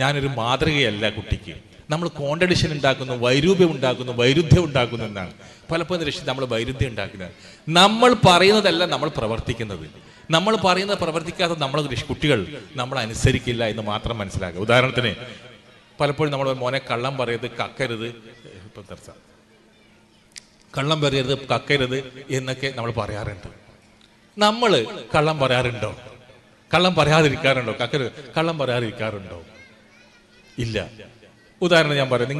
ഞാനൊരു മാതൃകയല്ല കുട്ടിക്ക്. നമ്മൾ കോൺട്രഡിക്ഷൻ ഉണ്ടാക്കുന്നു, വൈരൂപ്യം ഉണ്ടാക്കുന്നു, വൈരുദ്ധ്യം ഉണ്ടാക്കുന്നു എന്നാണ് പലപ്പോഴും രക്ഷിതാക്കൾ നമ്മൾ വൈരുദ്ധ്യം ഉണ്ടാക്കുന്നത്. നമ്മൾ പറയുന്നതല്ല നമ്മൾ പ്രവർത്തിക്കുന്നത്. നമ്മൾ പറയുന്നത് പ്രവർത്തിക്കാത്ത കുട്ടികൾ നമ്മൾ അനുസരിക്കില്ല എന്ന് മാത്രം മനസ്സിലാക്കുക. ഉദാഹരണത്തിന് പലപ്പോഴും നമ്മൾ മോനെ കള്ളം പറയരുത്, കക്കരുത്, കള്ളം പറയരുത്, കക്കരുത് എന്നൊക്കെ നമ്മൾ പറയാറുണ്ട്. നമ്മൾ കള്ളം പറയാറുണ്ടോ? കള്ളം പറയാതിരിക്കാറുണ്ടോ? കള്ളം പറയാതിരിക്കാറുണ്ടോ? ഇല്ല. ഉദാഹരണം ഞാൻ പറയാം.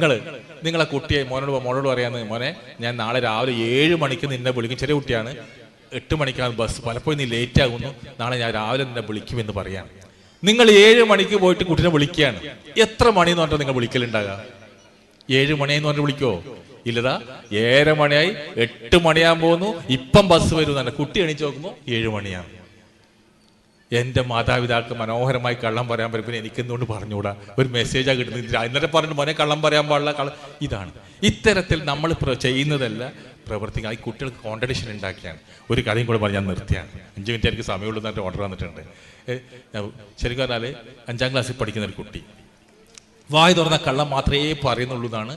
നിങ്ങളെ കുട്ടിയെ മോനോട് പറയാന്ന്, മോനെ ഞാൻ നാളെ രാവിലെ 7 മണിക്ക് നിന്നെ വിളിക്കും. ചെറിയ കുട്ടിയാണ്, 8 മണിക്കാണ് ബസ്, പലപ്പോഴും നീ ലേറ്റ് ആകുന്നു, നാളെ ഞാൻ രാവിലെ നിന്നെ വിളിക്കുമെന്ന് പറയാം. നിങ്ങൾ 7 മണിക്ക് പോയിട്ട് കുട്ടീനെ വിളിക്കുകയാണ്. എത്ര മണിന്ന് പറഞ്ഞാൽ നിങ്ങൾ വിളിക്കലുണ്ടാകാം? 7 മണിയെന്ന് പറഞ്ഞ് വിളിക്കോ? ഇല്ലതാ, 7:30 മണിയായി, 8 മണിയാകാൻ പോകുന്നു, ഇപ്പം ബസ് വരും. കുട്ടി എണീച്ച് നോക്കുമ്പോൾ 7 മണിയാണ്. എൻ്റെ മാതാപിതാക്കൾ മനോഹരമായി കള്ളം പറയാൻ പറ്റും, പിന്നെ എനിക്കെന്തുകൊണ്ട് പറഞ്ഞുകൂടാ? ഒരു മെസ്സേജാണ് കിട്ടുന്നത്, എന്നിട്ട് പറഞ്ഞിട്ട് മോനെ കള്ളം പറയാൻ പാടില്ല. ഇതാണ് ഇത്തരത്തിൽ നമ്മൾ ചെയ്യുന്നതല്ല പ്രവർത്തിക്കുക. ഈ കുട്ടികൾക്ക് കോൺട്രഡിക്ഷൻ ഉണ്ടാക്കിയാണ്. ഒരു കഥയും കൂടെ പറഞ്ഞ് ഞാൻ നിർത്തിയാണ്. 5 മിനിറ്റ് എനിക്ക് സമയമുള്ളൂ എന്നിട്ട് ഓർഡർ വന്നിട്ടുണ്ട്. ശരിക്കും പറഞ്ഞാൽ 5ാം ക്ലാസ്സിൽ പഠിക്കുന്ന ഒരു കുട്ടി വായി തുറന്ന കള്ളം മാത്രമേ പറയുന്നുള്ളൂ എന്നാണ്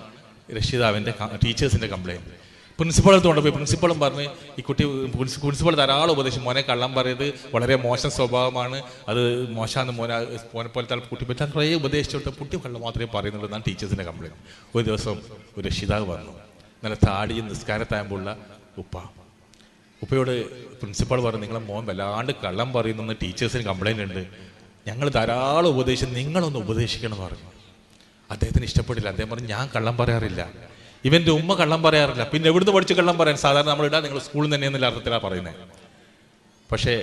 രക്ഷിതാവിൻ്റെ ടീച്ചേഴ്സിൻ്റെ കംപ്ലയിൻറ്റ്. പ്രിൻസിപ്പളെ കൊണ്ടുപോയി പ്രിൻസിപ്പളും പറഞ്ഞ് ഈ കുട്ടി, പ്രിൻസിപ്പൾ ധാരാളം ഉപദേശിച്ചു, മോനെ കള്ളം പറയത് വളരെ മോശം സ്വഭാവമാണ്, അത് മോശമാണ്, മോനെ പോലത്തെ കുട്ടി പറ്റാൻ കുറേ ഉപദേശിച്ചിട്ട് കുട്ടി കള്ളം മാത്രമേ പറയുന്നുള്ളൂ എന്നാണ് ടീച്ചേഴ്സിൻ്റെ കംപ്ലയിൻറ്റ്. ഒരു ദിവസം ഒരു രക്ഷിതാവ് വന്നു, നല്ല താടിയും നിസ്കാരത്താകുമ്പോഴുള്ള ഉപ്പയോട് പ്രിൻസിപ്പൾ പറഞ്ഞു, നിങ്ങളെ മോൻ വല്ലാണ്ട് കള്ളം പറയുന്നെന്ന് ടീച്ചേഴ്സിന് കംപ്ലയിൻ്റ് ഉണ്ട്, ഞങ്ങൾ ധാരാളം ഉപദേശിച്ചു, നിങ്ങളൊന്ന് ഉപദേശിക്കണം എന്ന് പറഞ്ഞു. അദ്ദേഹത്തിന് ഇഷ്ടപ്പെട്ടില്ല. അദ്ദേഹം പറഞ്ഞു, ഞാൻ കള്ളം പറയാറില്ല, ഇവൻ്റെ ഉമ്മ കള്ളം പറയാറില്ല, പിന്നെ എവിടുന്ന് പഠിച്ച് കള്ളം പറയാൻ? സാധാരണ നമ്മളിടാൻ നിങ്ങൾ സ്കൂളിൽ തന്നെയെന്നുള്ള അർത്ഥത്തിലാണ് പറയുന്നത്. പക്ഷേ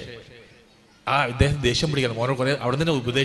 ഇദ്ദേഹം ദേഷ്യം പിടിക്കണം, മോനോട് കുറേ അവിടെ തന്നെ ഉപദേശം